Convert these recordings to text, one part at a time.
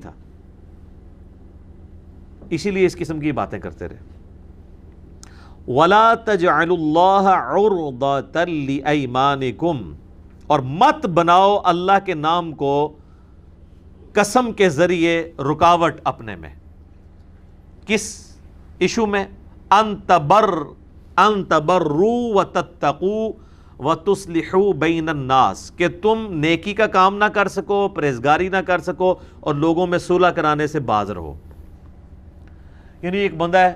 تھا، اسی لیے اس قسم کی باتیں کرتے رہے. وَلَا تَجْعَلُوا اللَّهَ عُرْضَةً لِأَيْمَانِكُمْ، اور مت بناؤ اللہ کے نام کو قسم کے ذریعے رکاوٹ اپنے میں. کس ایشو میں؟ ان تبروا وتتقوا وتصلحوا بین الناس، کہ تم نیکی کا کام نہ کر سکو، پرہیزگاری نہ کر سکو اور لوگوں میں صلح کرانے سے باز رہو. یعنی ایک بندہ ہے،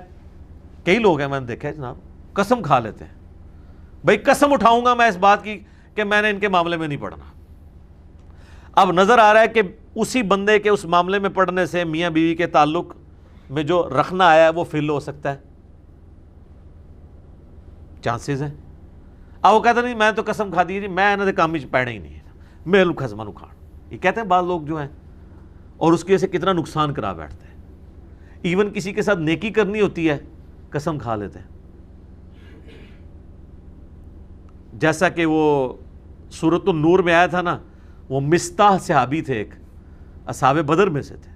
کئی لوگ ہیں میں نے دیکھا ہے جناب، قسم کھا لیتے ہیں، بھائی قسم اٹھاؤں گا میں اس بات کی کہ میں نے ان کے معاملے میں نہیں پڑھنا. اب نظر آ رہا ہے کہ اسی بندے کے اس معاملے میں پڑھنے سے میاں بیوی کے تعلق میں جو رکھنا آیا ہے وہ فیل ہو سکتا ہے، چانسز ہیں. اب وہ کہتے نہیں میں تو قسم کھا دی جی، میں انہوں نے کام پڑھنا ہی نہیں ہے، میں خزمہ نکھاڑ، یہ کہتے ہیں بعض لوگ جو ہیں، اور اس کی وجہ سے کتنا نقصان کرا بیٹھتے ہیں. ایون کسی کے ساتھ نیکی کرنی ہوتی ہے قسم کھا لیتے ہیں. جیسا کہ وہ سورۃ النور میں آیا تھا نا، وہ مستح صحابی تھے، ایک اصحاب بدر میں سے تھے،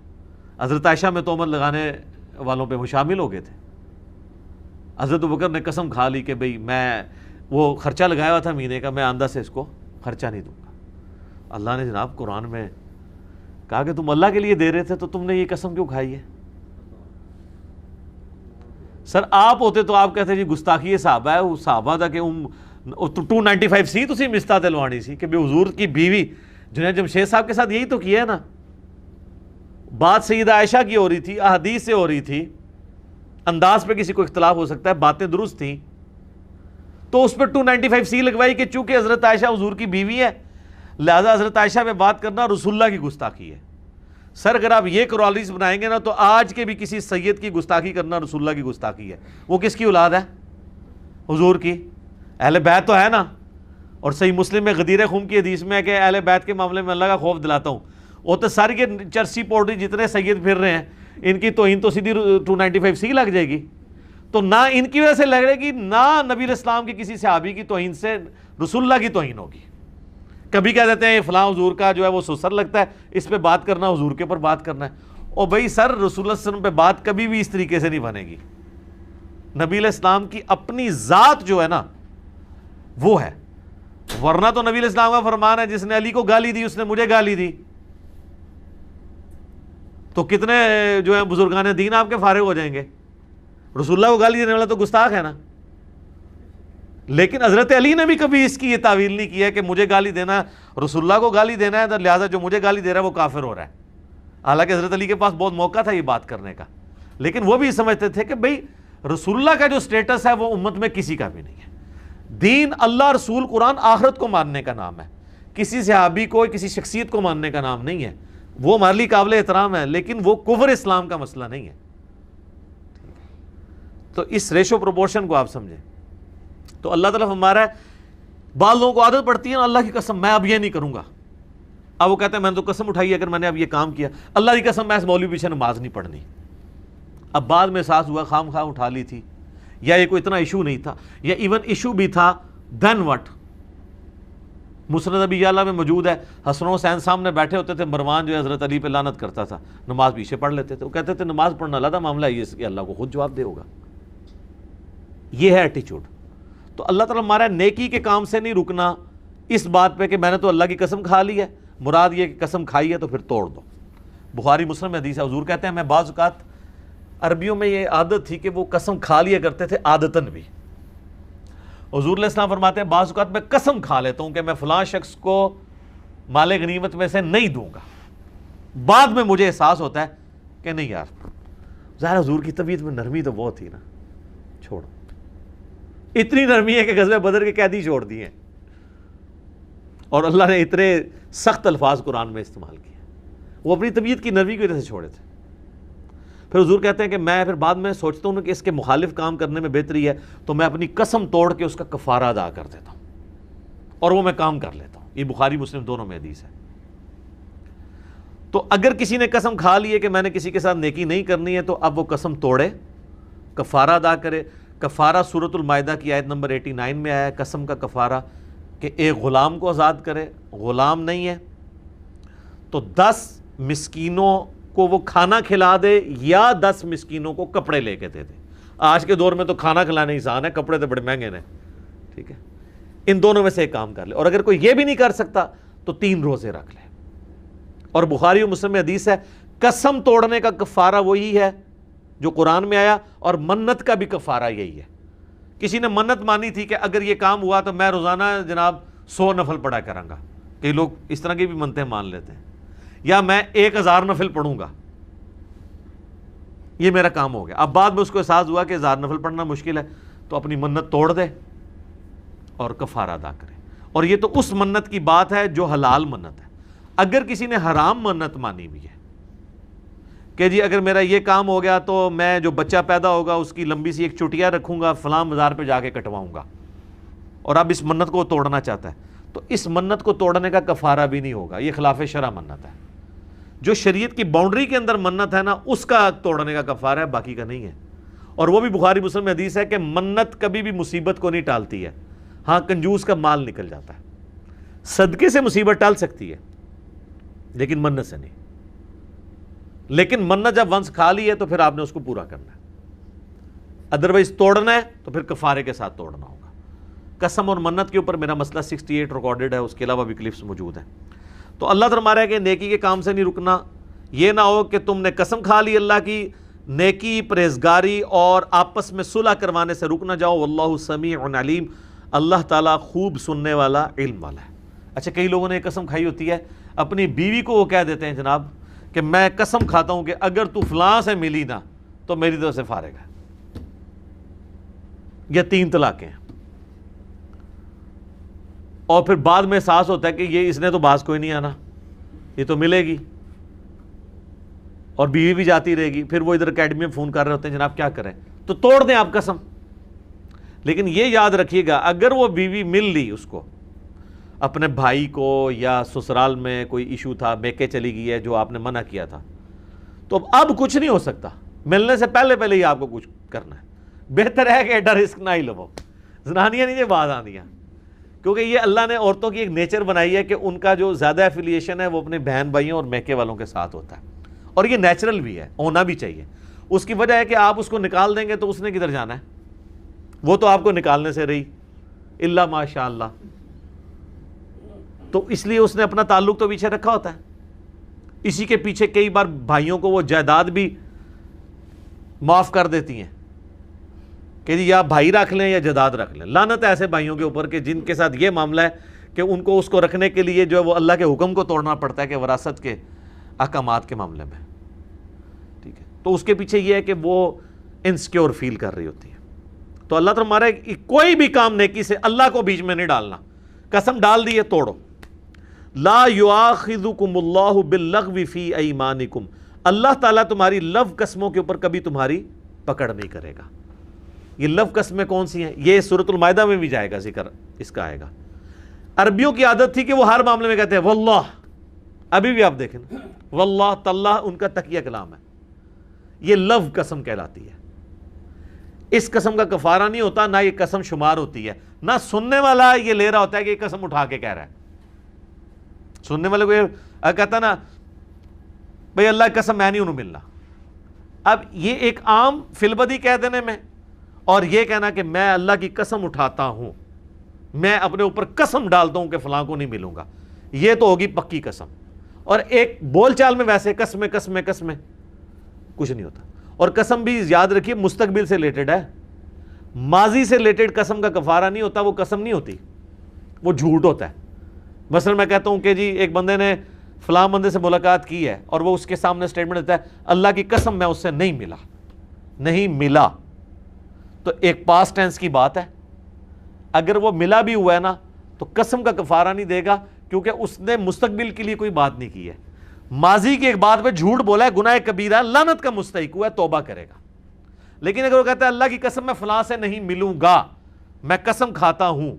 حضرت عائشہ میں تہمت لگانے والوں پہ وہ شامل ہو گئے تھے. حضرت ابوبکر نے قسم کھا لی کہ بھئی میں وہ خرچہ لگایا ہوا تھا مہینے کا، میں آندہ سے اس کو خرچہ نہیں دوں گا. اللہ نے جناب قرآن میں کہا کہ تم اللہ کے لیے دے رہے تھے تو تم نے یہ قسم کیوں کھائی ہے؟ سر آپ ہوتے تو آپ کہتے جی گستاخی صحابہ ہے، وہ صحابہ دا کہ 295 سی تسی مستہ دلوانی سی کہ بے حضور کی بیوی جنید جمشید صاحب کے ساتھ یہی تو کیا ہے نا. بات سیدہ عائشہ کی ہو رہی تھی، احادیث سے ہو رہی تھی، انداز پہ کسی کو اختلاف ہو سکتا ہے، باتیں درست تھیں، تو اس پہ 295 سی لگوائی کہ چونکہ حضرت عائشہ حضور کی بیوی ہے لہذا حضرت عائشہ پہ بات کرنا رسول اللہ کی گستاخی ہے. سر اگر آپ یہ کرالیز بنائیں گے نا تو آج کے بھی کسی سید کی گستاخی کرنا رسول اللہ کی گستاخی ہے. وہ کس کی اولاد ہے؟ حضور کی، اہل بیت تو ہے نا. اور صحیح مسلم میں غدیر خم کی حدیث میں ہے کہ اہل بیت کے معاملے میں اللہ کا خوف دلاتا ہوں. وہ تو ساری کے چرسی پوٹری جتنے سید پھر رہے ہیں ان کی توہین تو سیدھی 295 سی لگ جائے گی. تو نہ ان کی وجہ سے لگے گی، نہ نبی علیہ السلام کی کسی صحابی کی توہین سے رسول اللہ کی توہین ہوگی. کبھی کہہ دیتے ہیں فلاں حضور کا جو ہے وہ سسر لگتا ہے، اس پہ بات کرنا حضور کے اوپر بات کرنا ہے. اور بھائی سر رسول اللہ صلی اللہ علیہ وسلم پہ بات کبھی بھی اس طریقے سے نہیں بنے گی. نبی علیہ السلام کی اپنی ذات جو ہے نا وہ ہے، ورنہ تو نبی علیہ السلام کا فرمان ہے جس نے علی کو گالی دی اس نے مجھے گالی دی. تو کتنے جو ہیں بزرگان دین آپ کے فارغ ہو جائیں گے. رسول اللہ کو گالی دینے والا تو گستاخ ہے نا. لیکن حضرت علی نے بھی کبھی اس کی یہ تعویل نہیں کی ہے کہ مجھے گالی دینا، رسول اللہ کو گالی دینا ہے لہٰذا جو مجھے گالی دے رہا ہے وہ کافر ہو رہا ہے. حالانکہ حضرت علی کے پاس بہت موقع تھا یہ بات کرنے کا، لیکن وہ بھی سمجھتے تھے کہ بھئی رسول اللہ کا جو سٹیٹس ہے وہ امت میں کسی کا بھی نہیں ہے. دین اللہ، رسول، قرآن آخرت کو ماننے کا نام ہے، کسی صحابی کو کسی شخصیت کو ماننے کا نام نہیں ہے. وہ ہمارے لیے قابل احترام ہے لیکن وہ کفر اسلام کا مسئلہ نہیں ہے. تو اس ریشو پروپورشن کو آپ سمجھیں. تو اللہ تعالیٰ ہمارا بعض لوگوں کو عادت پڑتی ہے نا، اللہ کی قسم میں اب یہ نہیں کروں گا. اب وہ کہتے ہیں میں نے تو قسم اٹھائی اگر میں نے اب یہ کام کیا، اللہ کی قسم میں اس مولوی پیچھے نماز نہیں پڑھنی. اب بعد میں احساس ہوا خام خواہ اٹھا لی تھی، یا یہ کوئی اتنا ایشو نہیں تھا، یا ایون ایشو بھی تھا دین وٹ. مسند ابی یعلا میں موجود ہے، حسن و حسین سامنے بیٹھے ہوتے تھے، مروان جو ہے حضرت علی پہ لعنت کرتا تھا، نماز پیچھے پڑھ لیتے تھے. وہ کہتے تھے نماز پڑھنا علیحدہ معاملہ ہے، یہ اللہ کو خود جواب دے ہوگا. یہ ہے ایٹیچیوڈ. تو اللہ تعالیٰ ہمارا نیکی کے کام سے نہیں رکنا اس بات پہ کہ میں نے تو اللہ کی قسم کھا لی ہے. مراد یہ کہ قسم کھائی ہے تو پھر توڑ دو. بخاری مسلم میں حدیث ہے، حضور کہتے ہیں میں بعض اوقات عربیوں میں یہ عادت تھی کہ وہ قسم کھا لیا کرتے تھے عادتاً بھی. حضور علیہ السلام فرماتے ہیں بعض اوقات میں قسم کھا لیتا ہوں کہ میں فلاں شخص کو مال غنیمت میں سے نہیں دوں گا، بعد میں مجھے احساس ہوتا ہے کہ نہیں یار ظاہر حضور کی طبیعت میں نرمی تو بہت تھی نا، چھوڑو. اتنی نرمی ہے کہ غزوہ بدر کے قیدی چھوڑ دیے ہیں، اور اللہ نے اتنے سخت الفاظ قرآن میں استعمال کیے. وہ اپنی طبیعت کی نرمی کی وجہ سے چھوڑے تھے. پھر حضور کہتے ہیں کہ میں پھر بعد میں سوچتا ہوں کہ اس کے مخالف کام کرنے میں بہتری ہے تو میں اپنی قسم توڑ کے اس کا کفارہ ادا کر دیتا ہوں اور وہ میں کام کر لیتا ہوں. یہ بخاری مسلم دونوں میں حدیث ہے. تو اگر کسی نے قسم کھا لی ہے کہ میں نے کسی کے ساتھ نیکی نہیں کرنی ہے تو اب وہ قسم توڑے، کفارہ ادا کرے. کفارہ سورۃ المائدہ کی آیت نمبر 89 میں آیا ہے قسم کا کفارہ کہ ایک غلام کو آزاد کرے. غلام نہیں ہے تو 10 مسکینوں کو وہ کھانا کھلا دے یا 10 مسکینوں کو کپڑے لے کے دے دے. آج کے دور میں تو کھانا کھلانا آسان ہے, کپڑے تو بڑے مہنگے ہیں, ٹھیک ہے. ان دونوں میں سے ایک کام کر لے, اور اگر کوئی یہ بھی نہیں کر سکتا تو 3 روزے رکھ لے. اور بخاری و مسلم میں حدیث ہے, قسم توڑنے کا کفارہ وہی ہے جو قرآن میں آیا, اور منت کا بھی کفارہ یہی ہے. کسی نے منت مانی تھی کہ اگر یہ کام ہوا تو میں روزانہ جناب 100 نفل پڑھا کروں گا. کئی لوگ اس طرح کی بھی منتیں مان لیتے ہیں, یا میں 1000 نفل پڑھوں گا, یہ میرا کام ہو گیا. اب بعد میں اس کو احساس ہوا کہ 1000 نفل پڑھنا مشکل ہے, تو اپنی منت توڑ دے اور کفارہ ادا کرے. اور یہ تو اس منت کی بات ہے جو حلال منت ہے. اگر کسی نے حرام منت مانی بھی ہے کہ جی اگر میرا یہ کام ہو گیا تو میں جو بچہ پیدا ہوگا اس کی لمبی سی ایک چٹیا رکھوں گا, فلاں مزار پہ جا کے کٹواؤں گا, اور اب اس منت کو توڑنا چاہتا ہے, تو اس منت کو توڑنے کا کفارہ بھی نہیں ہوگا. یہ خلاف شرع منت ہے. جو شریعت کی باؤنڈری کے اندر منت ہے نا, اس کا توڑنے کا کفارہ ہے, باقی کا نہیں ہے. اور وہ بھی بخاری مسلم میں حدیث ہے کہ منت کبھی بھی مصیبت کو نہیں ٹالتی ہے. ہاں, کنجوس کا مال نکل جاتا ہے. صدقے سے مصیبت ٹال سکتی ہے لیکن منت سے نہیں. لیکن منت جب ونس کھا لی ہے تو پھر آپ نے اس کو پورا کرنا ہے, ادروائز توڑنا ہے تو پھر کفارے کے ساتھ توڑنا ہوگا. قسم اور منت کے اوپر میرا مسئلہ 68 ریکارڈڈ ہے, اس کے علاوہ بھی کلپس موجود ہیں. تو اللہ تعالیٰ فرما رہا ہے کہ نیکی کے کام سے نہیں رکنا. یہ نہ ہو کہ تم نے قسم کھا لی اللہ کی, نیکی, پرہیزگاری اور آپس میں صلح کروانے سے رک نہ جاؤ. واللہ سمیع علیم, اللہ تعالیٰ خوب سننے والا, علم والا ہے. اچھا, کئی لوگوں نے ایک قسم کھائی ہوتی ہے, اپنی بیوی کو وہ کہہ دیتے ہیں جناب کہ میں قسم کھاتا ہوں کہ اگر تو فلاں سے ملی نا تو میری طرف سے فارغ ہے. یہ 3 طلاقیں ہیں. اور پھر بعد میں احساس ہوتا ہے کہ یہ اس نے تو باز کوئی نہیں آنا, یہ تو ملے گی, اور بیوی بھی جاتی رہے گی. پھر وہ ادھر اکیڈمی میں فون کر رہے ہوتے ہیں جناب کیا کریں, تو توڑ دیں آپ قسم. لیکن یہ یاد رکھیے گا, اگر وہ بیوی مل لی اس کو, اپنے بھائی کو, یا سسرال میں کوئی ایشو تھا, میکے چلی گئی ہے جو آپ نے منع کیا تھا, تو اب کچھ نہیں ہو سکتا. ملنے سے پہلے ہی آپ کو کچھ کرنا ہے. بہتر ہے کہ ایڈا رسک نہ ہی لو. زنانیاں نہیں یہ بات آندیاں, کیونکہ یہ اللہ نے عورتوں کی ایک نیچر بنائی ہے کہ ان کا جو زیادہ ایفیلیشن ہے وہ اپنے بہن بھائیوں اور میکے والوں کے ساتھ ہوتا ہے, اور یہ نیچرل بھی ہے, ہونا بھی چاہیے. اس کی وجہ ہے کہ آپ اس کو نکال دیں گے تو اس نے کدھر جانا ہے, وہ تو آپ کو نکالنے سے رہی, اللہ ماشاء اللہ. تو اس لیے اس نے اپنا تعلق تو پیچھے رکھا ہوتا ہے. اسی کے پیچھے کئی بار بھائیوں کو وہ جائیداد بھی معاف کر دیتی ہیں کہ جی یا بھائی رکھ لیں یا جائیداد رکھ لیں. لعنت ہے ایسے بھائیوں کے اوپر کہ جن کے ساتھ یہ معاملہ ہے کہ ان کو اس کو رکھنے کے لیے جو ہے وہ اللہ کے حکم کو توڑنا پڑتا ہے کہ وراثت کے احکامات کے معاملے میں, ٹھیک ہے. تو اس کے پیچھے یہ ہے کہ وہ انسیکیور فیل کر رہی ہوتی ہے. تو اللہ تعالیٰ ہمارا کوئی بھی کام نیکی سے اللہ کو بیچ میں نہیں ڈالنا. قسم ڈال دی ہے, توڑو. لا یؤاخذکم اللہ باللغو فی ایمانکم, اللہ تعالیٰ تمہاری لو قسموں کے اوپر کبھی تمہاری پکڑ نہیں کرے گا. یہ لو قسمیں کون سی ہیں, یہ سورۃ المائدہ میں بھی جائے گا ذکر, اس کا آئے گا. عربیوں کی عادت تھی کہ وہ ہر معاملے میں کہتے ہیں واللہ, ابھی بھی آپ دیکھیں واللہ تاللہ ان کا تقیہ کلام ہے. یہ لو قسم کہلاتی ہے. اس قسم کا کفارہ نہیں ہوتا, نہ یہ قسم شمار ہوتی ہے, نہ سننے والا یہ لے رہا ہوتا ہے کہ یہ قسم اٹھا کے کہہ رہا ہے. سننے والے کو یہ کہتا نا بھئی اللہ کی قسم میں نہیں انہوں ملنا. اب یہ ایک عام فی البدی کہہ دینے میں, اور یہ کہنا کہ میں اللہ کی قسم اٹھاتا ہوں, میں اپنے اوپر قسم ڈالتا ہوں کہ فلاں کو نہیں ملوں گا, یہ تو ہوگی پکی قسم. اور ایک بول چال میں ویسے قسمیں کچھ نہیں ہوتا. اور قسم بھی یاد رکھیے مستقبل سے ریلیٹڈ ہے, ماضی سے ریلیٹڈ قسم کا کفارہ نہیں ہوتا, وہ قسم نہیں ہوتی, وہ جھوٹ ہوتا ہے. مثلا میں کہتا ہوں کہ جی ایک بندے نے فلاں بندے سے ملاقات کی ہے, اور وہ اس کے سامنے سٹیٹمنٹ دیتا ہے اللہ کی قسم میں اس سے نہیں ملا, تو ایک پاسٹ ٹینس کی بات ہے. اگر وہ ملا بھی ہوا ہے نا تو قسم کا کفارہ نہیں دے گا, کیونکہ اس نے مستقبل کے لیے کوئی بات نہیں کی ہے. ماضی کی ایک بات پہ جھوٹ بولا ہے, گناہ کبیرہ, لعنت کا مستحق ہوا ہے, توبہ کرے گا. لیکن اگر وہ کہتا ہے اللہ کی قسم میں فلاں سے نہیں ملوں گا, میں قسم کھاتا ہوں,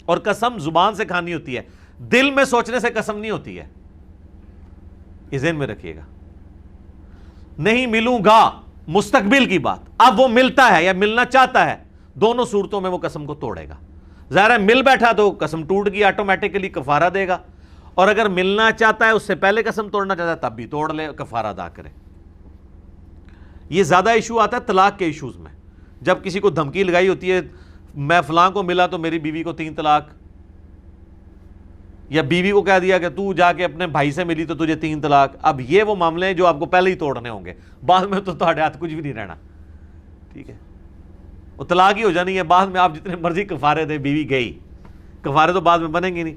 اور قسم زبان سے کھانی ہوتی ہے, دل میں سوچنے سے قسم نہیں ہوتی ہے, یہ ذہن میں رکھیے گا. نہیں ملوں گا مستقبل کی بات, اب وہ ملتا ہے یا ملنا چاہتا ہے, دونوں صورتوں میں وہ قسم کو توڑے گا. ظاہر ہے مل بیٹھا تو قسم ٹوٹ گئی, آٹومیٹکلی کفارہ دے گا. اور اگر ملنا چاہتا ہے اس سے پہلے قسم توڑنا چاہتا ہے تب بھی توڑ لے، کفارہ ادا کرے۔ یہ زیادہ ایشو آتا ہے طلاق کے ایشوز میں، جب کسی کو دھمکی لگائی ہوتی ہے میں فلاں کو ملا تو میری بیوی کو 3 طلاق، یا بیوی کو کہہ دیا کہ تو جا کے اپنے بھائی سے ملی تو تجھے 3 طلاق۔ اب یہ وہ معاملے ہیں جو آپ کو پہلے ہی توڑنے ہوں گے، بعد میں تو تہاڈے ہاتھ کچھ بھی نہیں رہنا، ٹھیک ہے، وہ طلاق ہی ہو جانی ہے، بعد میں آپ جتنے مرضی کفارے دے، بیوی گئی، کفارے تو بعد میں بنیں گے نہیں۔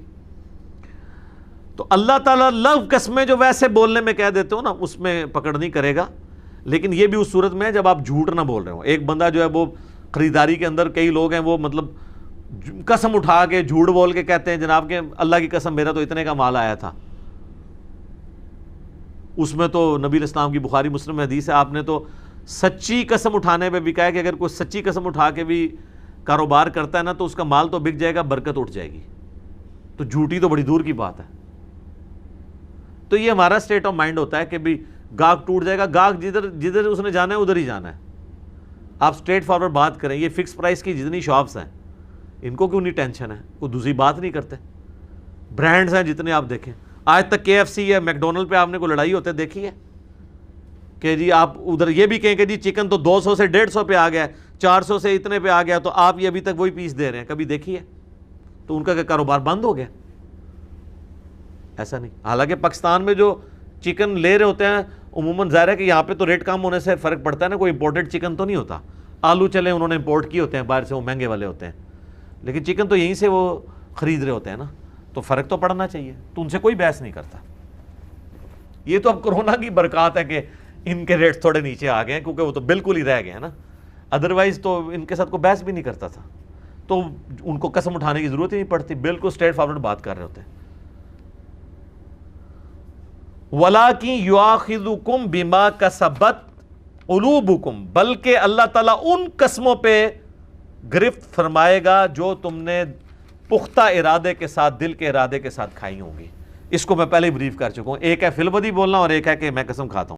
تو اللہ تعالیٰ لغو قسمیں جو ویسے بولنے میں کہہ دیتے ہو نا، اس میں پکڑ نہیں کرے گا، لیکن یہ بھی اس صورت میں ہے جب آپ جھوٹ نہ بول رہے ہو۔ ایک بندہ جو ہے وہ خریداری کے اندر، کئی لوگ ہیں وہ مطلب قسم اٹھا کے جھوٹ بول کے کہتے ہیں جناب کہ اللہ کی قسم میرا تو اتنے کا مال آیا تھا، اس میں تو نبی اسلام کی بخاری مسلم میں حدیث ہے، آپ نے تو سچی قسم اٹھانے پہ بھی کہا ہے کہ اگر کوئی سچی قسم اٹھا کے بھی کاروبار کرتا ہے نا تو اس کا مال تو بک جائے گا، برکت اٹھ جائے گی، تو جھوٹی تو بڑی دور کی بات ہے۔ تو یہ ہمارا سٹیٹ آف مائنڈ ہوتا ہے کہ بھی گاہک ٹوٹ جائے گا، گاہک جدھر اس نے جانا ہے ادھر ہی جانا ہے، آپ سٹریٹ فارورڈ بات کریں۔ یہ فکس پرائس کی جتنی شاپس ہیں ان کو کیوں نہیں ٹینشن ہے، کوئی دوسری بات نہیں کرتے، برانڈز ہیں جتنے آپ دیکھیں، آج تک KFC یا میکڈونلڈ پہ آپ نے کوئی لڑائی ہوتے دیکھی ہے کہ جی آپ ادھر یہ بھی کہیں کہ جی چکن تو 200 سے 150 پہ آ گیا، 400 سے اتنے پہ آ گیا تو آپ یہ ابھی تک وہی پیس دے رہے ہیں، کبھی دیکھی ہے؟ تو ان کا کاروبار بند ہو گیا؟ ایسا نہیں۔ حالانکہ پاکستان میں جو چکن لے رہے ہوتے ہیں عموماً ظاہر ہے کہ یہاں پہ تو ریٹ کم ہونے سے فرق پڑتا ہے نا، کوئی امپورٹڈ چکن تو نہیں ہوتا، آلو چلے انہوں نے امپورٹ کیے ہوتے ہیں باہر سے، وہ مہنگے والے ہوتے ہیں، لیکن چکن تو یہیں سے وہ خرید رہے ہوتے ہیں نا، تو فرق تو پڑنا چاہیے، تو ان سے کوئی بحث نہیں کرتا۔ یہ تو اب کرونا کی برکات ہے کہ ان کے ریٹس تھوڑے نیچے آ گئے ہیں، کیونکہ وہ تو بالکل ہی رہ گئے ہیں نا، ادروائز تو ان کے ساتھ کوئی بحث بھی نہیں کرتا تھا، تو ان کو قسم اٹھانے کی ضرورت ہی نہیں پڑتی، بالکل اسٹریٹ فارورڈ بات کر رہے ہوتے ہیں۔ وَلَٰكِن يُؤَاخِذُكُم بِمَا كَسَبَتْ قُلُوبُكُم، بلکہ اللہ تعالیٰ ان قسموں پہ گرفت فرمائے گا جو تم نے پختہ ارادے کے ساتھ، دل کے ارادے کے ساتھ کھائی ہوں گی۔ اس کو میں پہلے ہی بریف کر چکا ہوں، ایک ہے فی البدی بولنا اور ایک ہے کہ میں قسم کھاتا ہوں۔